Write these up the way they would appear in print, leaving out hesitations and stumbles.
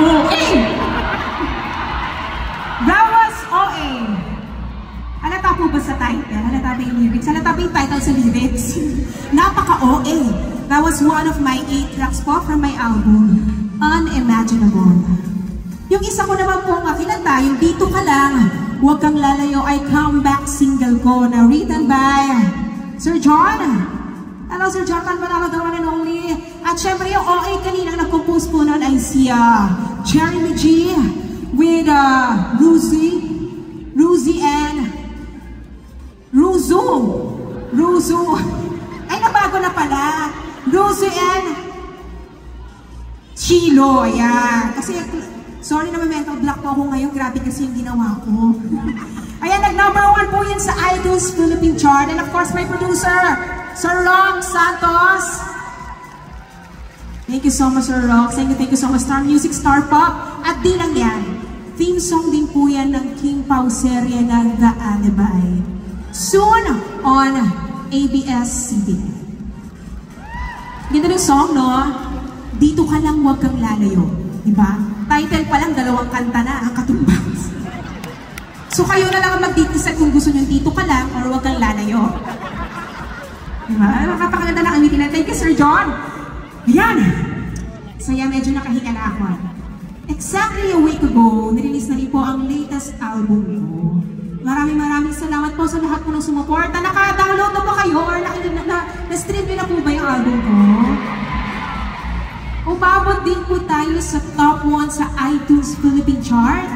OA! That was OA. Halata po ba sa title? Halata ba yung lyrics? Halata ba yung title sa lyrics? Napaka-OA. That was one of my 8 tracks po from my album, Unimaginable. Yung isa ko naman po nga kinanta, yung Dito Ka Lang, Huwag Kang Lalayo, ay comeback single ko na written by Sir John. Hello Sir John, Manalo, the one and only. At syempre yung OA kanina nag-compose po nun ay si Jeremy G with Ruzy and Ruzu. Ay, nabago na pala. Ruzy and Chilo, ayan. Kasi, sorry naman, mental block po ako ngayon. Grabe kasi yung ginawa ko. Ayan, nag-number 1 po yan sa iTunes Philippine Chart. And of course, my producer, Sir Rock Santos. Thank you so much, Sir Rock. Thank you so much, Star Music, Star Pop. At di lang yan, theme song din po yan ng King Pao serye ng The Alibi. Soon on ABS-CBN. Ganda ng song, no? Dito Ka Lang, Huwag Kang Lalayo. Diba? Title pa lang, 2 kanta na ang katumbas. So kayo na lang mag-decide kung gusto nyo Dito Ka Lang or Huwag Kang Lalayo. Diba? Nakapakaganda na kami. Thank you, Sir John. Ayan. Saya, medyo nakahinga na ako. Exactly a week ago, nirelease na rin po ang latest album ko. Maraming salamat po sa lahat po ng sumuporta. Naka-download na po kayo or na-stream nyo na po ba yung album ko? Umabot din po tayo sa top 1 sa iTunes Philippine Chart.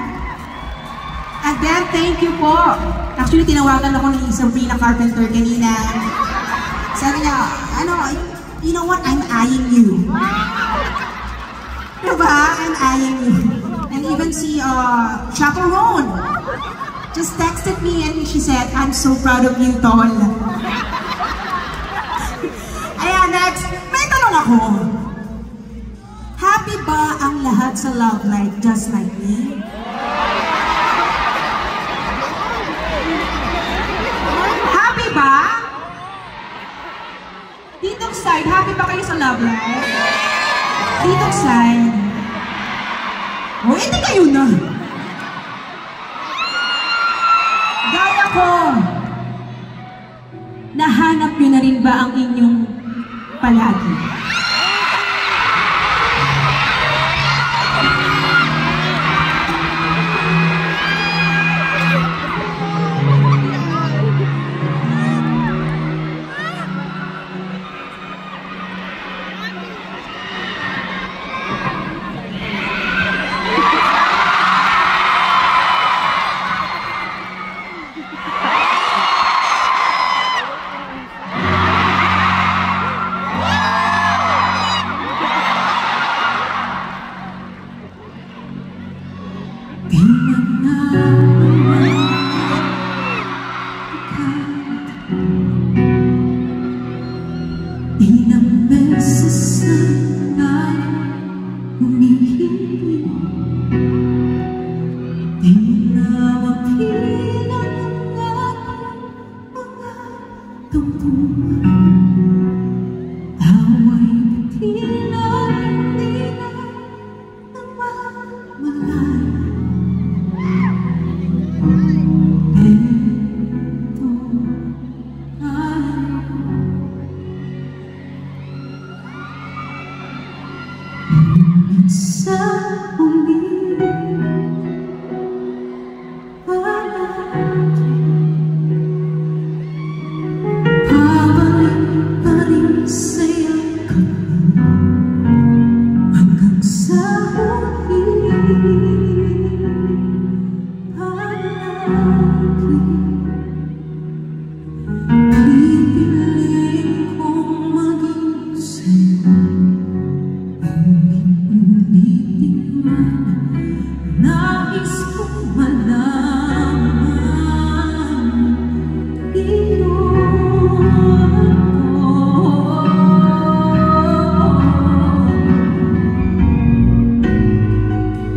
Again, thank you po. Actually, tinawagan ako ni Sabrina Carpenter kanina. Sabi niya, you know what? I'm eyeing you. Diba? I'm eyeing you. And even si Chaperone just texted me and she said, I'm so proud of you, Tol. Ayan, next. May tanong ako. Happy ba ang lahat sa love life just like me? Happy ba? Ditong side, happy ba kayo sa love life? Ditong side. O, hindi kayo na. Gaya ko, nahanap nyo na rin ba ang inyong palagi?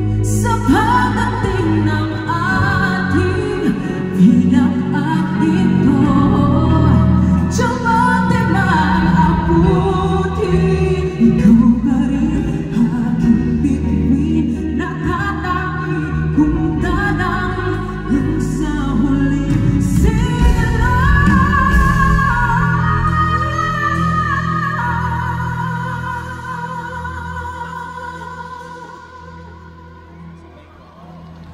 So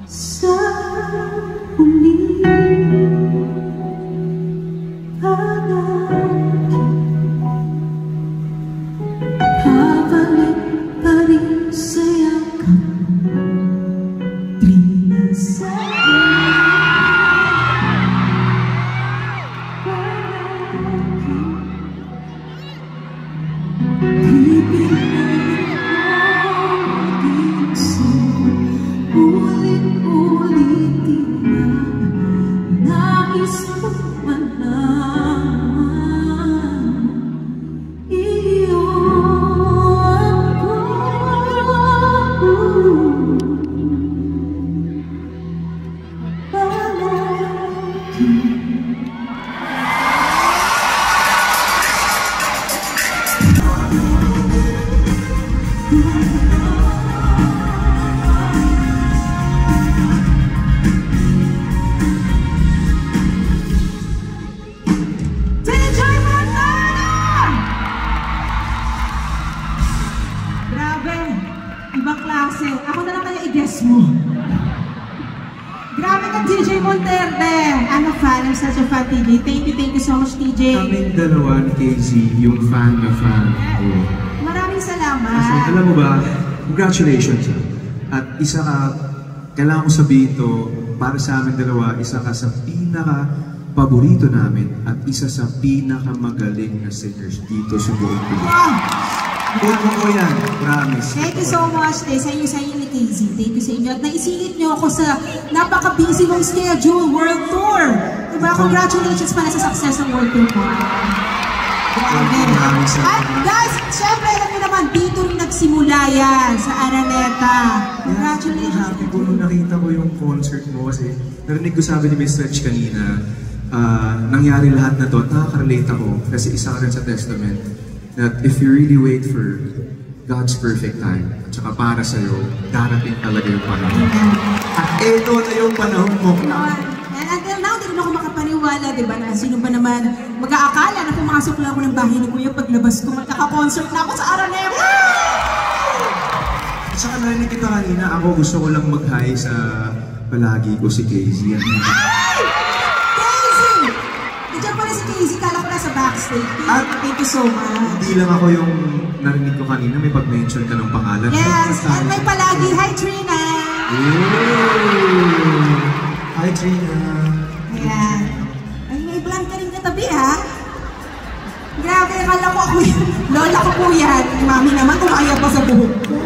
Sa huli pabalik pa rin sa yakap Trinasa ulit-ulitin na nais ko man naman iyon ko palagi. Ibang klase. Ako na lang kaya i-guess mo. Grabe ka, DJ Monterde. I'm a fan. I'm such a fan, TJ. Thank you so much, TJ. Kaming dalawa ni KZ, yung fan na fan. Maraming salamat. Kasi, alam mo ba, congratulations. At isa ka, kailangan ko sabihin ito, para sa amin dalawa, isa ka sa pinaka-paborito namin at isa sa pinaka-magaling na singers dito sa buong Pilipinas. Buwan ko yan, promise. Thank you so much, sa inyo ni KZ. Thank you sa inyo. At naisingit nyo ako sa napaka-busy mong schedule, World Tour. Diba? Congratulations pala sa success ng World Tour mo. At guys, syempre alam nyo naman, dito rin nagsimula yan sa Araneta. Congratulations. Happy ko nung nakita ko yung concert mo kasi narinig ko sabi ni Miss Stretch kanina, nangyari lahat na to, nakaka-relate ako kasi isa ka rin sa testament that if you really wait for God's perfect time, at saka para sa'yo, darating talaga yung panahon. At eto na yung panahon mo. And until now, di rin ako makapaniwala, di ba, na sino ba naman mag-aakala na pumasok lang ako ng bahay ni Kuya paglabas ko, magkaka-concert na ako sa Araneta! At saka narinig kita kanina, ako gusto ko lang mag-hi sa palagi ko si KZ. Easy, kala ko na sa backstage. Thank you so much. Hindi lang ako yung narinig ko kanina, may pag-mention ka ng pangalan. Yes, and may palagi. Hi, Trina! Hi, Trina! Ayan. Ay, may blonde ka rin katabi, ha? Grabe, akala ko ako yan. Lola ko po yan. Mami naman, kumaya pa sa buhok ko.